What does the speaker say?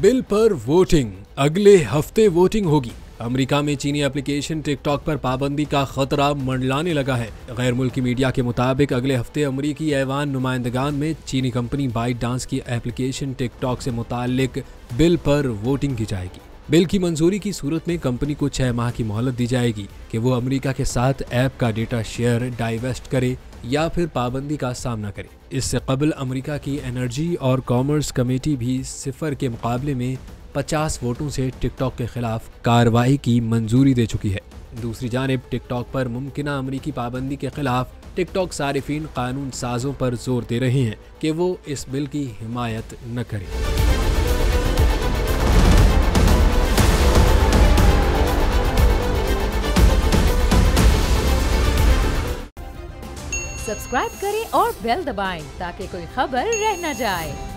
Bill पर voting, अगले हफ्ते वोटिंग होगी। अमेरिका में चीनी एप्लीकेशन टिकटॉक पर पाबंदी का खतरा मंडलाने लगा है। गैर मुल्की मीडिया के मुताबिक अगले हफ्ते अमेरिकी ऐवान नुमाइंदगान में चीनी कंपनी बाइट डांस की एप्लीकेशन टिकटॉक से मुताल्लिक बिल पर वोटिंग की जाएगी। बिल की मंजूरी की सूरत में कंपनी को 6 माह की मोहलत दी जाएगी कि वो अमेरिका के साथ ऐप का डेटा शेयर डाइवेस्ट करे या फिर पाबंदी का सामना करे। इससे कबल अमेरिका की एनर्जी और कॉमर्स कमेटी भी सिफर के मुकाबले में 50 वोटों से टिकटॉक के खिलाफ कार्रवाई की मंजूरी दे चुकी है। दूसरी जानिब टिकटॉक पर मुमकिना अमेरिकी पाबंदी के खिलाफ टिकटॉक सारिफीन कानून साजों पर जोर दे रहे हैं कि वो इस बिल की हिमायत न करें। सब्सक्राइब करें और बेल दबाएं ताकि कोई खबर रह न जाए।